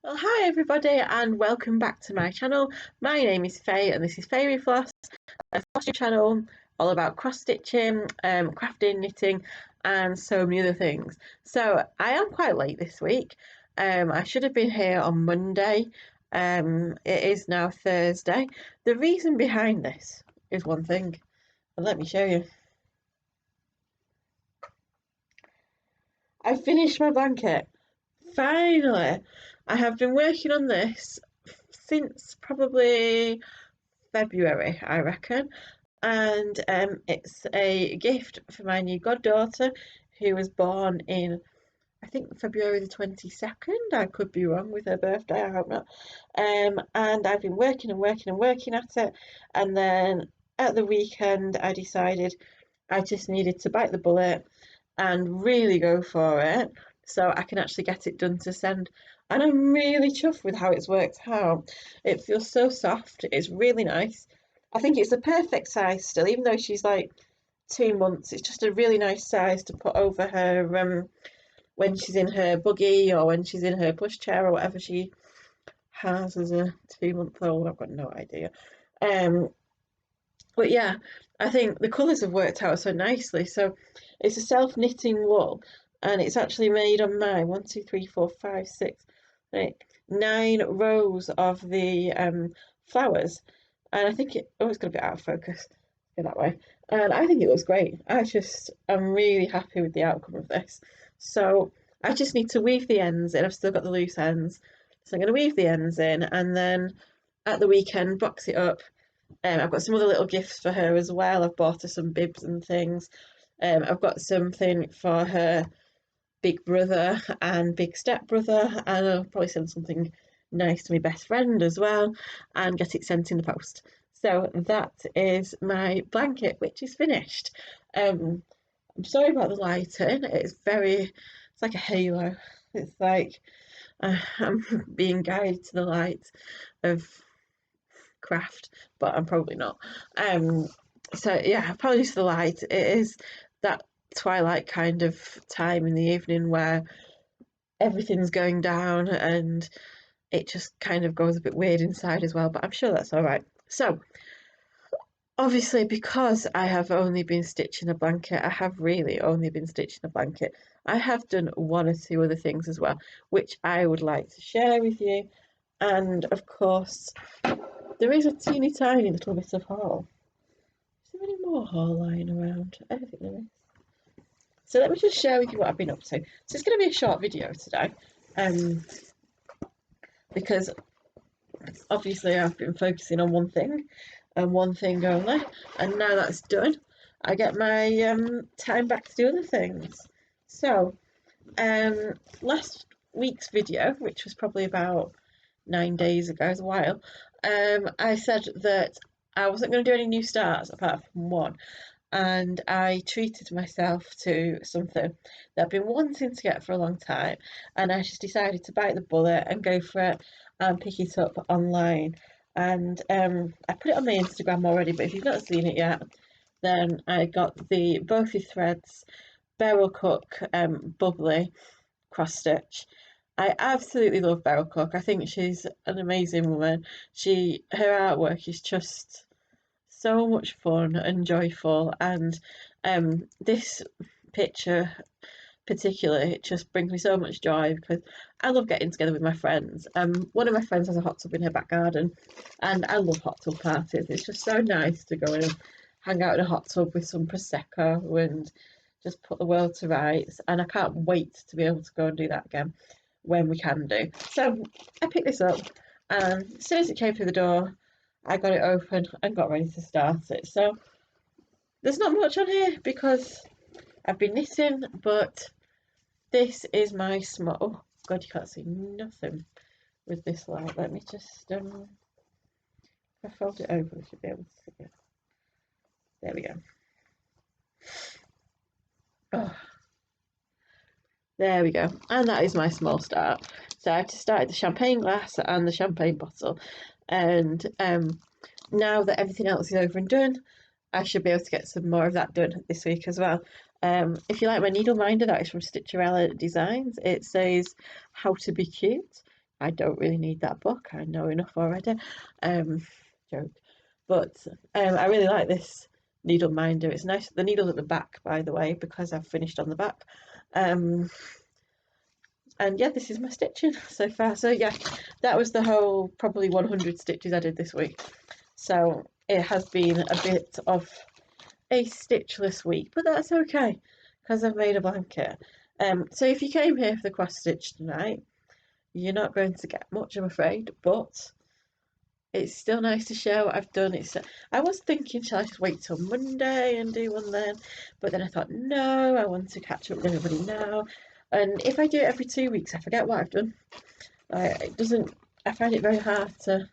Well, hi everybody, and welcome back to my channel. My name is Faye, and this is Fairy Floss, a FlossTube channel all about cross stitching, crafting, knitting, and so many other things. So I am quite late this week. I should have been here on Monday. It is now Thursday. The reason behind this is one thing, and let me show you. I finished my blanket. Finally, I have been working on this since probably February, I reckon, and it's a gift for my new goddaughter who was born in, I think, February the 22nd. I could be wrong with her birthday, I hope not. And I've been working and working and working at it, and then at the weekend I decided I just needed to bite the bullet and really go for it so I can actually get it done to send. And I'm really chuffed with how it's worked out. It feels so soft, it's really nice. I think it's the perfect size still, even though she's like 2 months. It's just a really nice size to put over her when she's in her buggy or when she's in her pushchair or whatever she has as a 2-month-old. I've got no idea. But yeah, I think the colours have worked out so nicely. So it's a self-knitting wool, and it's actually made on my 1, 2, 3, 4, 5, 6, 9 rows of the flowers. And I think it's going to be out of focus in that way. And I think it looks great. I'm really happy with the outcome of this. So I just need to weave the ends in. I've still got the loose ends. So I'm going to weave the ends in, and then at the weekend box it up. I've got some other little gifts for her as well. I've bought her some bibs and things. I've got something for her big brother and big stepbrother, and I'll probably send something nice to my best friend as well and get it sent in the post. So that is my blanket, which is finished. I'm sorry about the lighting. It's like a halo. It's like I'm being guided to the light of craft, but I'm probably not. So yeah, apologies for the light. It is that twilight kind of time in the evening where everything's going down and it just kind of goes a bit weird inside as well, but I'm sure that's all right. So obviously, because I have only been stitching a blanket, I have really only been stitching a blanket. I have done one or two other things as well, which I would like to share with you. And of course, there is a teeny tiny little bit of haul. Is there any more haul lying around? I don't think there is. So let me just share with you what I've been up to. So it's going to be a short video today, because obviously I've been focusing on one thing and one thing only, and now that's done, I get my time back to do other things. So last week's video, which was probably about 9 days ago, it's a while, I said that I wasn't going to do any new starts apart from one, and I treated myself to something that I've been wanting to get for a long time, and I just decided to bite the bullet and go for it and pick it up online. And I put it on my Instagram already, but if you've not seen it yet, then I got the Bothi Threads Beryl Cook Bubbly cross stitch. I absolutely love Beryl Cook. I think she's an amazing woman. Her artwork is just so much fun and joyful, and this picture particularly, it just brings me so much joy because I love getting together with my friends. One of my friends has a hot tub in her back garden, and I love hot tub parties. It's just so nice to go and hang out in a hot tub with some prosecco and just put the world to rights, and I can't wait to be able to go and do that again when we can do. So I picked this up, and as soon as it came through the door, I got it open and got ready to start it. So there's not much on here because I've been knitting, but this is my small. Oh God, you can't see nothing with this light. Let me just if I fold it over, we should be able to see it. There we go. Oh, there we go. And that is my small start. So I've just started the champagne glass and the champagne bottle, and now that everything else is over and done, I should be able to get some more of that done this week as well. If you like my needle minder, that is from Stitcherella Designs. It says how to be cute, I don't really need that book. I know enough already. Joke. But I really like this needle minder. It's nice. The needle's at the back, by the way, because I've finished on the back. And yeah, this is my stitching so far. So yeah, that was the whole probably 100 stitches I did this week. So it has been a bit of a stitchless week, but that's okay because I've made a blanket. So if you came here for the cross stitch tonight, you're not going to get much, I'm afraid, but it's still nice to share what I've done. I was thinking, shall I just wait till Monday and do one then? But then I thought, no, I want to catch up with everybody now. And if I do it every 2 weeks, I forget what I've done. It doesn't. I find it very hard to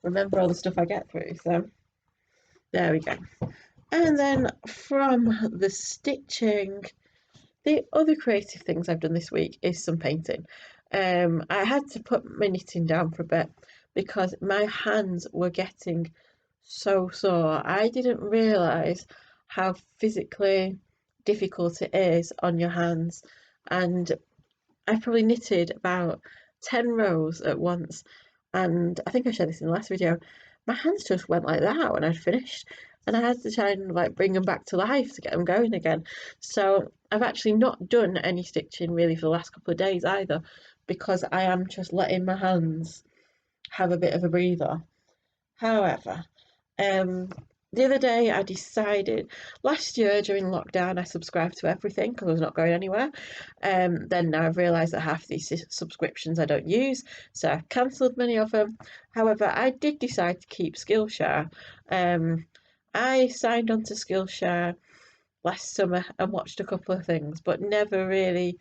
remember all the stuff I get through. So there we go. And then from the stitching, the other creative things I've done this week is some painting. I had to put my knitting down for a bit because my hands were getting so sore. I didn't realise how physically difficult it is on your hands, and I probably knitted about 10 rows at once, and I think I shared this in the last video. My hands just went like that when I'd finished, and I had to try and like bring them back to life to get them going again. So I've actually not done any stitching really for the last couple of days either, because I am just letting my hands have a bit of a breather. However, the other day I decided, last year during lockdown I subscribed to everything because I was not going anywhere. Then now I've realised that half of these subscriptions I don't use, so I've cancelled many of them. However, I did decide to keep Skillshare. I signed on to Skillshare last summer and watched a couple of things, but never really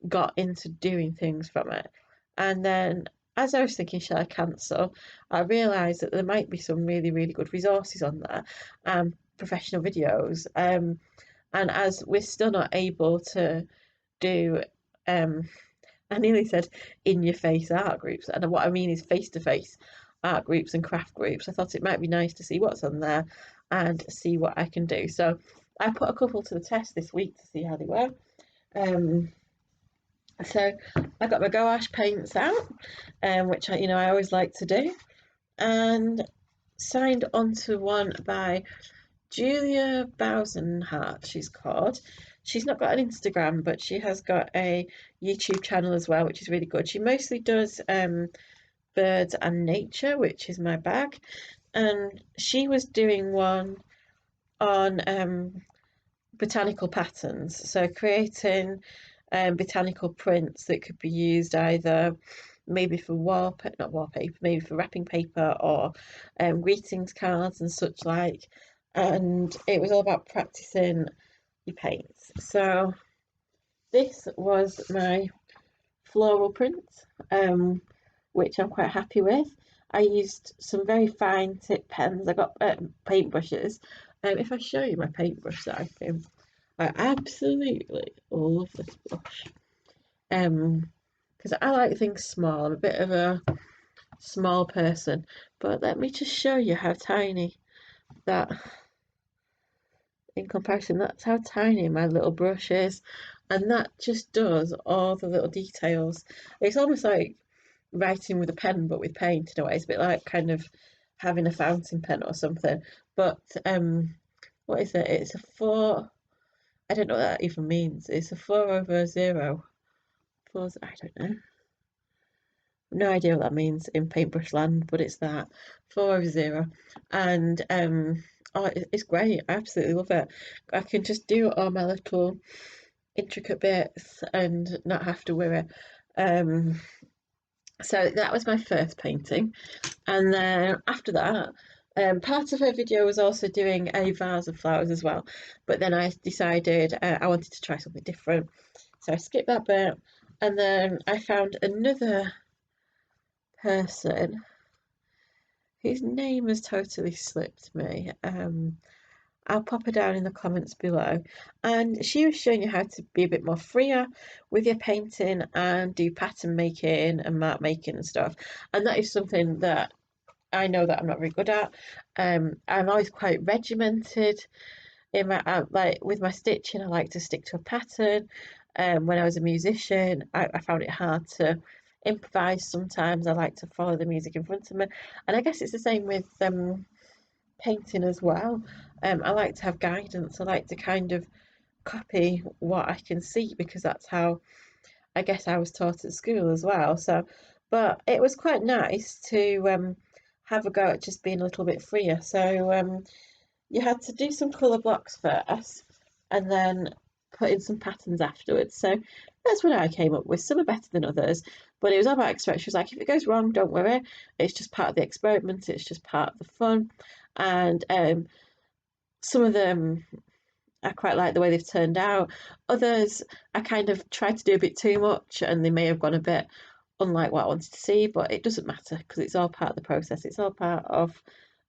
got into doing things from it. And then as I was thinking, shall I cancel? I realised that there might be some really, really good resources on there and professional videos. And as we're still not able to do, I nearly said in your face art groups, and what I mean is face to face art groups and craft groups. I thought it might be nice to see what's on there and see what I can do. So I put a couple to the test this week to see how they were. So I got my gouache paints out, which I always like to do, and signed onto one by Julia Bausenhart, she's called. She's not got an Instagram, but she has got a YouTube channel as well, which is really good. She mostly does birds and nature, which is my bag, and she was doing one on botanical patterns, so creating botanical prints that could be used either maybe for not wallpaper, maybe for wrapping paper or greetings cards and such like. And it was all about practicing your paints. So this was my floral print, which I'm quite happy with. I used some very fine tip pens. I got paintbrushes. If I show you my paintbrush that I absolutely love this brush. Because I like things small. I'm a bit of a small person, but let me just show you how tiny that, in comparison, that's how tiny my little brush is, and that just does all the little details. It's almost like writing with a pen but with paint in a way. It's a bit like kind of having a fountain pen or something. But what is it? It's a 4. I don't know what that even means. It's a 4/0. I don't know. No idea what that means in paintbrush land, but it's that 4/0, and oh, it's great. I absolutely love it. I can just do all my little intricate bits and not have to worry. So that was my first painting, and then after that, part of her video was also doing a vase of flowers as well, but then I decided I wanted to try something different, so I skipped that bit, and then I found another person whose name has totally slipped me. I'll pop her down in the comments below, and she was showing you how to be a bit more freer with your painting and do pattern making and mark making and stuff, and that is something that I know that I'm not very good at. I'm always quite regimented in my like with my stitching. I like to stick to a pattern. When I was a musician, I found it hard to improvise sometimes. I like to follow the music in front of me, and I guess it's the same with painting as well. I like to have guidance. I like to kind of copy what I can see because that's how I guess I was taught at school as well. So, but it was quite nice to have a go at just being a little bit freer. So you had to do some colour blocks first and then put in some patterns afterwards. So that's what I came up with. Some are better than others, but it was all about expression. She was like, if it goes wrong, don't worry. It's just part of the experiment. It's just part of the fun. And some of them I quite like the way they've turned out. Others I kind of tried to do a bit too much and they may have gone a bit unlike what I wanted to see, but it doesn't matter because it's all part of the process. It's all part of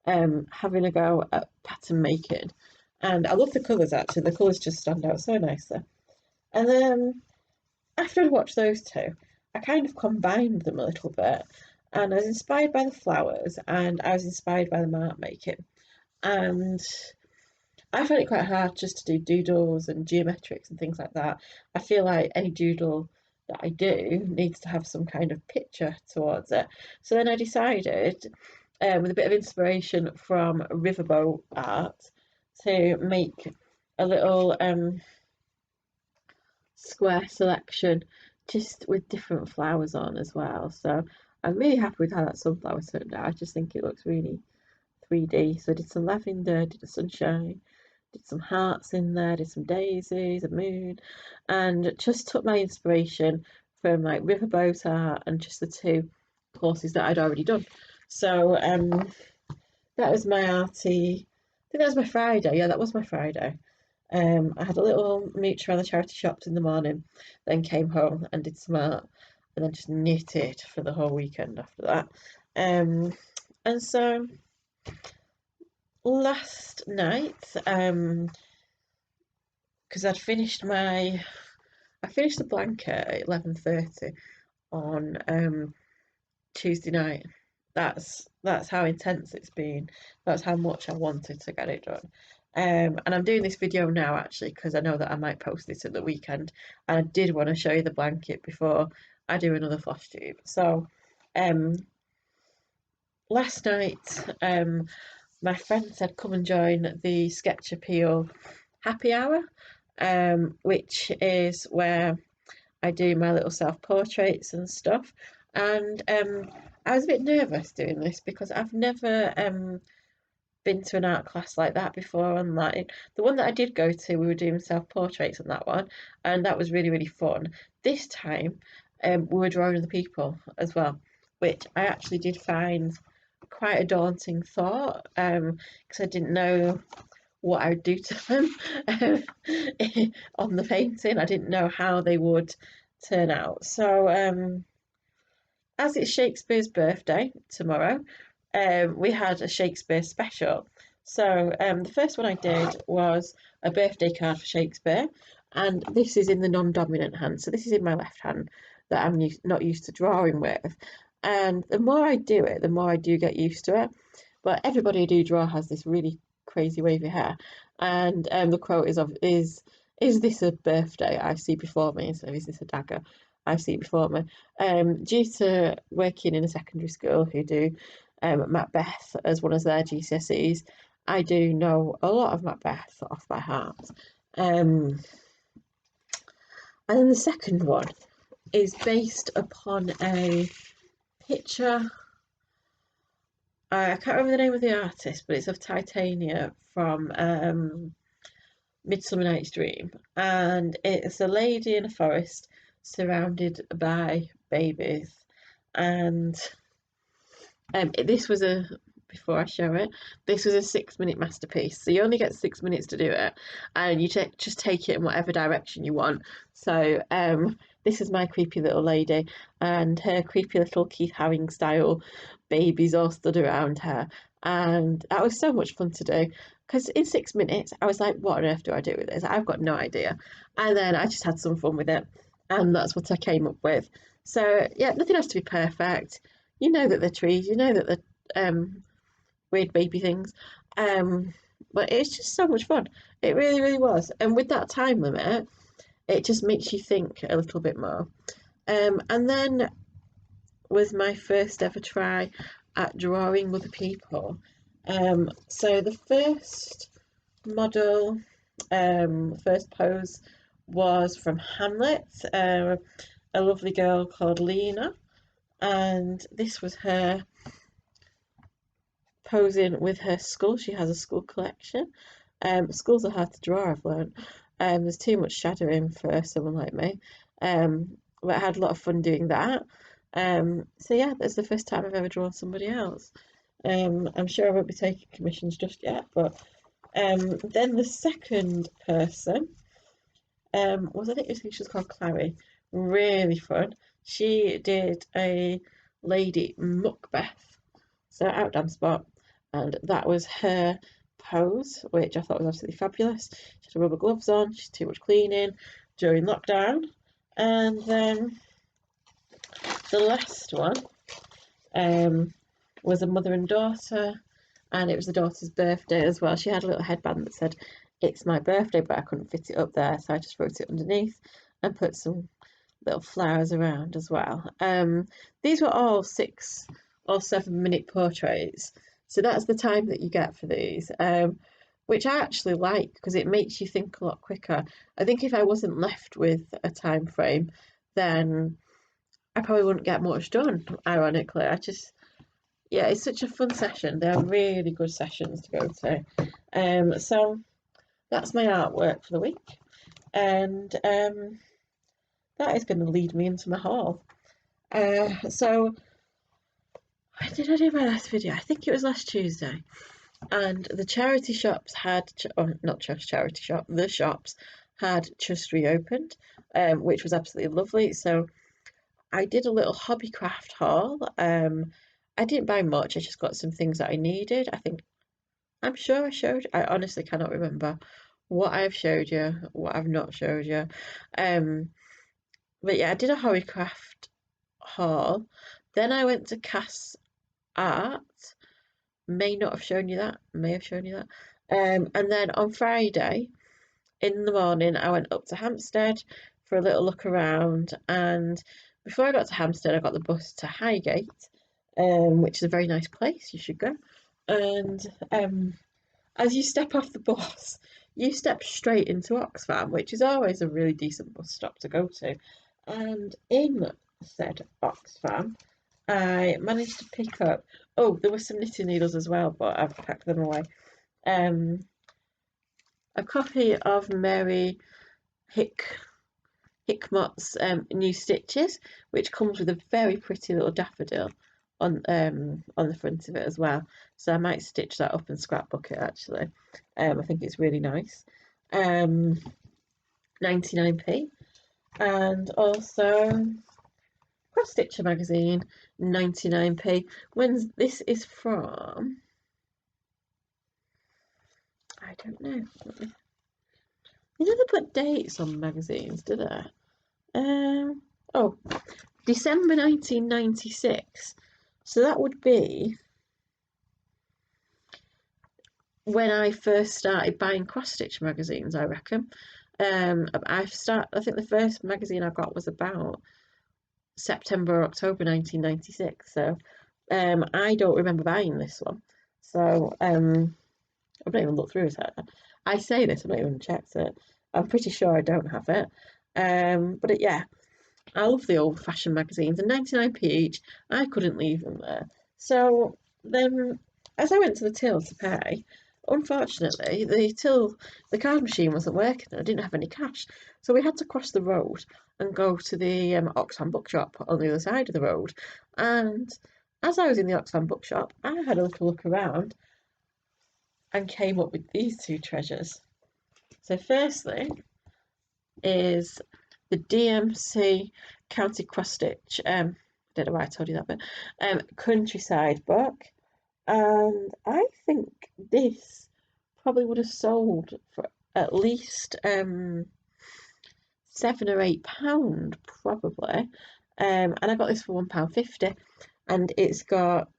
having a go at pattern making. And I love the colours actually. The colours just stand out so nicely. And then after I'd watched those two, I kind of combined them a little bit. And I was inspired by the flowers and I was inspired by the art making. And I find it quite hard just to do doodles and geometrics and things like that. I feel like any doodle that I do needs to have some kind of picture towards it. So then I decided, with a bit of inspiration from riverboat art, to make a little square selection just with different flowers on as well. So I'm really happy with how that sunflower turned out. I just think it looks really 3D. So I did some lavender, did a sunshine, did some hearts in there, did some daisies, a moon, and just took my inspiration from like riverboat art and just the two courses that I'd already done. So that was my arty. I think that was my Friday. Yeah, that was my Friday. I had a little mooch around the charity shops in the morning, then came home and did some art, and then just knitted for the whole weekend after that. And so last night, because I finished the blanket at 11:30 on Tuesday night. That's how intense it's been. That's how much I wanted to get it done. And I'm doing this video now actually because I know that I might post this at the weekend, and I did want to show you the blanket before I do another FlossTube. So, last night, my friend said come and join the Sketch Appeal happy hour, which is where I do my little self-portraits and stuff. And I was a bit nervous doing this because I've never been to an art class like that before. And like the one that I did go to, we were doing self-portraits on that one, and that was really, really fun. This time, we were drawing other people as well, which I actually did find quite a daunting thought, because I didn't know what I would do to them on the painting. I didn't know how they would turn out. So as it's Shakespeare's birthday tomorrow, we had a Shakespeare special. So the first one I did was a birthday card for Shakespeare, and this is in the non-dominant hand. So this is in my left hand that I'm not used to drawing with. And the more I do it, the more I do get used to it. But everybody I do draw has this really crazy wavy hair, and the quote is this a birthday I see before me? So is this a dagger I see before me? Due to working in a secondary school who do Macbeth as one of their GCSEs, I do know a lot of Macbeth off by heart. And then the second one is based upon a picture. I can't remember the name of the artist, but it's of Titania from Midsummer Night's Dream, and it's a lady in a forest surrounded by babies. And this was before I show it, this was a 6-minute masterpiece. So you only get 6 minutes to do it, and you just take it in whatever direction you want. So this is my creepy little lady, and her creepy little Keith Haring style babies all stood around her, and that was so much fun to do. Because in 6 minutes, I was like, what on earth do I do with this? I've got no idea. And then I just had some fun with it, and that's what I came up with. So yeah, nothing has to be perfect. You know that they're trees, you know that they're weird baby things. But it's just so much fun. It really, really was. And with that time limit, it just makes you think a little bit more. And then was my first ever try at drawing other people. So the first model, first pose was from Hamlet, a lovely girl called Lena, and this was her posing with her skull. She has a skull collection. Skulls are hard to draw, I've learned. There's too much shadowing for someone like me. But I had a lot of fun doing that. So yeah, that's the first time I've ever drawn somebody else. I'm sure I won't be taking commissions just yet, but then the second person was, I think she was called Chloe. Really fun. She did a Lady Macbeth, so outdone spot, and that was her pose, which I thought was absolutely fabulous. She had rubber gloves on. She's too much cleaning during lockdown, and then the last one was a mother and daughter, and it was the daughter's birthday as well. She had a little headband that said, "It's my birthday," but I couldn't fit it up there, so I just wrote it underneath and put some little flowers around as well. These were all 6 or 7 minute portraits, so that's the time that you get for these, which I actually like because it makes you think a lot quicker. I think if I wasn't left with a time frame, then I probably wouldn't get much done, ironically. Yeah, it's such a fun session. They're really good sessions to go to. So that's my artwork for the week, and that is going to lead me into my haul. So when did I do my last video? I think it was last Tuesday, and the charity shops had, not just charity shop, the shops had just reopened, which was absolutely lovely. So I did a little hobby craft haul. I didn't buy much. I just got some things that I needed. I'm sure I showed. I honestly cannot remember what I've showed you, what I've not showed you. But yeah, I did a hobby craft haul. Then I went to Cass Art. May not have shown you that. May have shown you that. And then on Friday in the morning, I went up to Hampstead for a little look around. And before I got to Hampstead, I got the bus to Highgate, which is a very nice place. You should go. And as you step off the bus, you step straight into Oxfam, which is always a really decent bus stop to go to. And in said Oxfam, I managed to pick up, oh, there were some knitting needles as well, but I've packed them away. A copy of Mary Hickmot's New Stitches, which comes with a very pretty little daffodil on the front of it as well. So I might stitch that up and scrapbook it actually. I think it's really nice. 99p. And also Cross Stitcher magazine, 99p. When this is from, I don't know. They never put dates on magazines, do they? Oh, December 1996. So that would be when I first started buying cross stitch magazines, I reckon. I think the first magazine I got was about September or October 1996. So I don't remember buying this one. So I've not even looked through it. I say this, I've not even checked it. I'm pretty sure I don't have it. But yeah, I love the old fashioned magazines, and 99p each, I couldn't leave them there. So then, as I went to the till to pay, unfortunately, the card machine wasn't working and I didn't have any cash. So we had to cross the road and go to the Oxfam bookshop on the other side of the road. And as I was in the Oxfam bookshop, I had a little look around and came up with these 2 treasures. So firstly is the DMC County Cross Stitch, I don't know why I told you that, but countryside book. And I think this probably would have sold for at least £7 or £8 probably. And I got this for £1.50, and it's got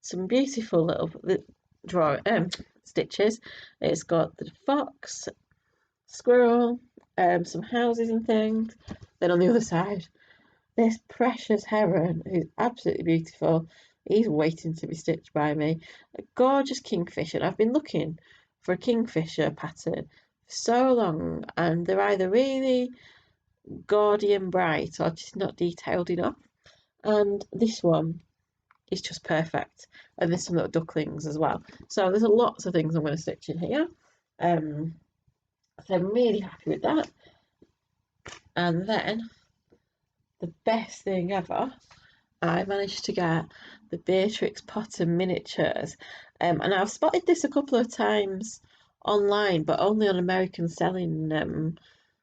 some beautiful little stitches. It's got the fox, squirrel, some houses and things. Then on the other side, this precious heron who's absolutely beautiful. He's waiting to be stitched by me. A gorgeous kingfisher. And I've been looking for a kingfisher pattern for so long, and they're either really gaudy and bright or just not detailed enough. And this one is just perfect. And there's some little ducklings as well. So there's lots of things I'm going to stitch in here. Um, so I'm really happy with that. And then the best thing ever, I managed to get the Beatrix Potter miniatures. And I've spotted this a couple of times online, but only on American selling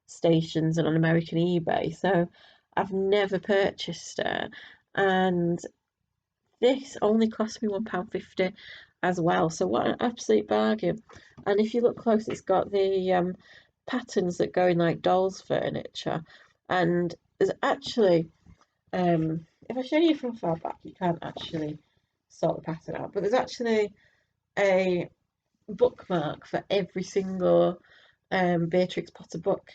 stations and on American eBay. So I've never purchased it. And this only cost me £1.50 as well. So what an absolute bargain. And if you look close, it's got the patterns that go in like dolls' furniture. And there's actually, if I show you from far back, you can't actually sort the pattern out. But there's actually a bookmark for every single Beatrix Potter book,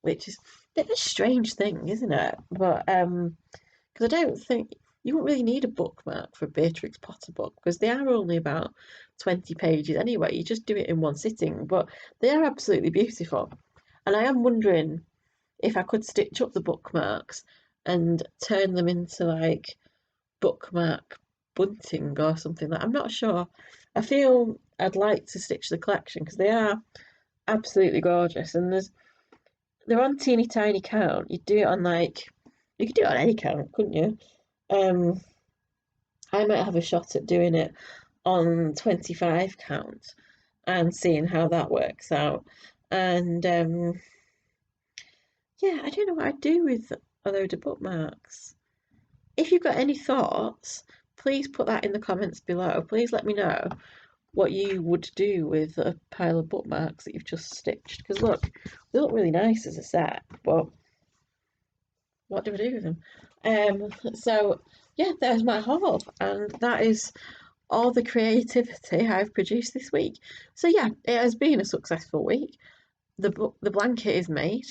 which is a bit of a strange thing, isn't it? But because I don't think you won't really need a bookmark for a Beatrix Potter book because they are only about 20 pages anyway. You just do it in one sitting, but they are absolutely beautiful. And I am wondering if I could stitch up the bookmarks and turn them into like bookmark bunting or something like that. I'm not sure. I feel I'd like to stitch the collection because they are absolutely gorgeous, and they're on teeny tiny count. You do it on like you could do it on any count, couldn't you? Um, I might have a shot at doing it on 25 count and seeing how that works out. And yeah, I don't know what I'd do with a load of bookmarks. If you've got any thoughts, please put that in the comments below. Please let me know what you would do with a pile of bookmarks that you've just stitched. Because look, they look really nice as a set, but what do I do with them? So yeah, there's my haul, and that is all the creativity I've produced this week. So yeah, it has been a successful week. The blanket is made.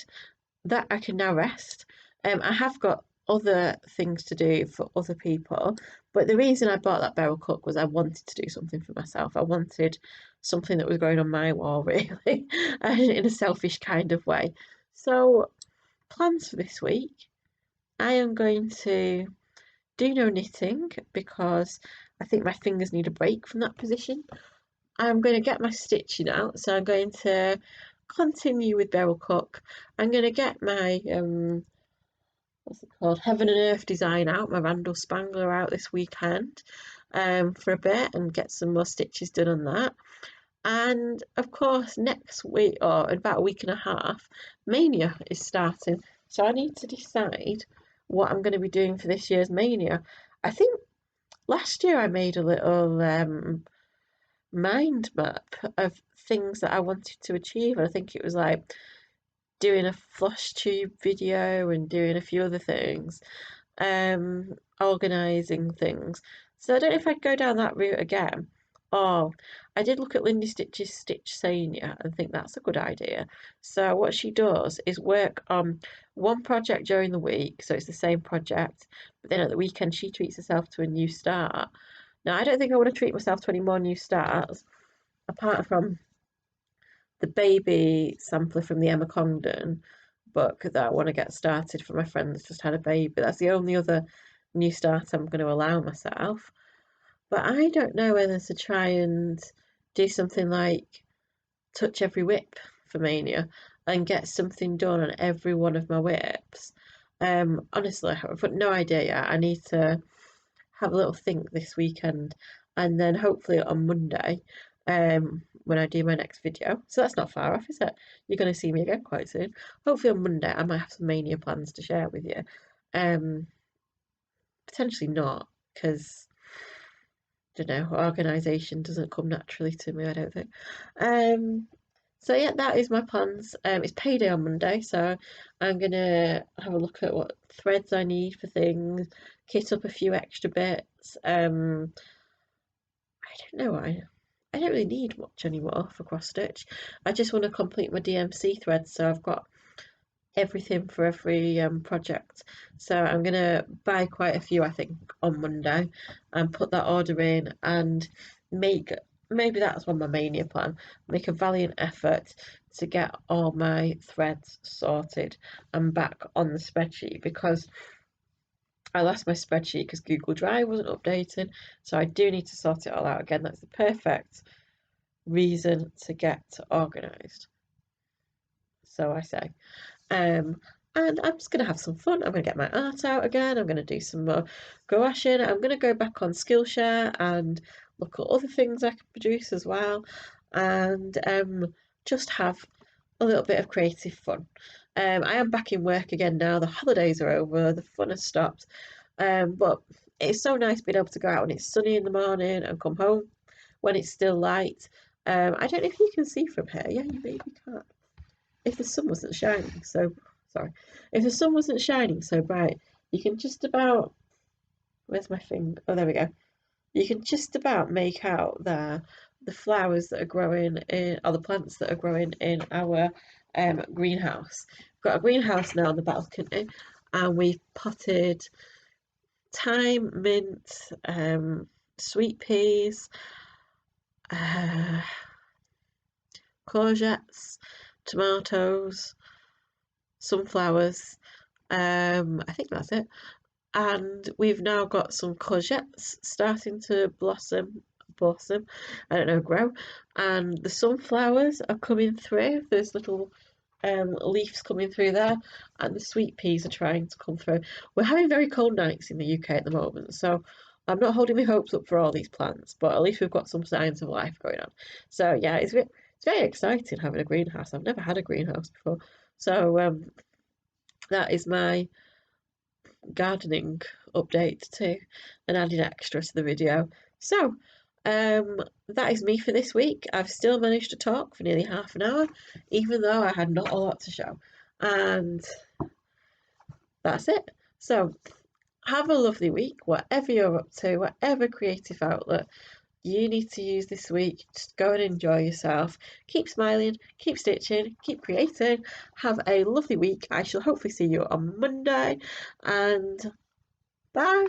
That I can now rest. I have got other things to do for other people, but the reason I bought that barrel cook was I wanted to do something for myself. I wanted something that was going on my wall, really, in a selfish kind of way. So, plans for this week. I am going to do no knitting because I think my fingers need a break from that position. I'm going to get my stitching out, so I'm going to continue with barrel cook. I'm going to get my what's it called, Heaven and Earth design out, my Randall Spangler out this weekend for a bit and get some more stitches done on that. And of course, next week, or in about a week and a half, Mania is starting. So I need to decide what I'm going to be doing for this year's Mania. I think last year I made a little mind map of things that I wanted to achieve. I think it was like doing a FlossTube video and doing a few other things, organising things. So I don't know if I'd go down that route again. Oh, I did look at Lindy Stitch's Stitch Senior and think that's a good idea. So what she does is work on one project during the week, so it's the same project, but then at the weekend she treats herself to a new start. Now I don't think I want to treat myself to any more new starts, apart from the baby sampler from the Emma Congdon book that I want to get started for my friend that's just had a baby. That's the only other new start I'm going to allow myself. But I don't know whether to try and do something like touch every whip for Mania and get something done on every one of my whips. Honestly, I've got no idea yet. I need to have a little think this weekend, and then hopefully on Monday, when I do my next video. So that's not far off, is it? You're going to see me again quite soon. Hopefully on Monday, I might have some Mania plans to share with you. Potentially not, because I don't know, organisation doesn't come naturally to me, I don't think. So yeah, that is my plans. It's payday on Monday, so I'm gonna have a look at what threads I need for things, kit up a few extra bits. I don't know. I don't really need much anymore for cross stitch. I just want to complete my DMC threads, so I've got everything for every project. So I'm gonna buy quite a few, I think, on Monday and put that order in and make, maybe that's on my mania plan, make a valiant effort to get all my threads sorted and back on the spreadsheet, because I lost my spreadsheet because Google Drive wasn't updating. So I do need to sort it all out again. That's the perfect reason to get organised. So I say. Um, and I'm just going to have some fun. I'm going to get my art out again. I'm going to do some more gouaching. I'm going to go back on Skillshare and look at other things I can produce as well. And just have a little bit of creative fun. I am back in work again now. The holidays are over. The fun has stopped. But it's so nice being able to go out when it's sunny in the morning and come home when it's still light. I don't know if you can see from here. Yeah, you maybe can't. If the sun wasn't shining so, sorry, if the sun wasn't shining so bright, you can just about, where's my finger? Oh, there we go. You can just about make out there the flowers that are growing in, or the plants that are growing in our greenhouse. We've got a greenhouse now on the balcony, and we've potted thyme, mint, sweet peas, uh, courgettes, tomatoes, sunflowers. I think that's it. And we've now got some courgettes starting to blossom, I don't know, grow. And the sunflowers are coming through. There's little leaves coming through there, and the sweet peas are trying to come through. We're having very cold nights in the UK at the moment, so I'm not holding my hopes up for all these plants, but at least we've got some signs of life going on. So yeah, it's very exciting having a greenhouse. I've never had a greenhouse before, so that is my gardening update too, and added extra to the video. So that is me for this week. I've still managed to talk for nearly half an hour, even though I had not a lot to show. And that's it. So have a lovely week, whatever you're up to, whatever creative outlet you need to use this week. Just go and enjoy yourself. Keep smiling, keep stitching, keep creating. Have a lovely week. I shall hopefully see you on Monday, and bye.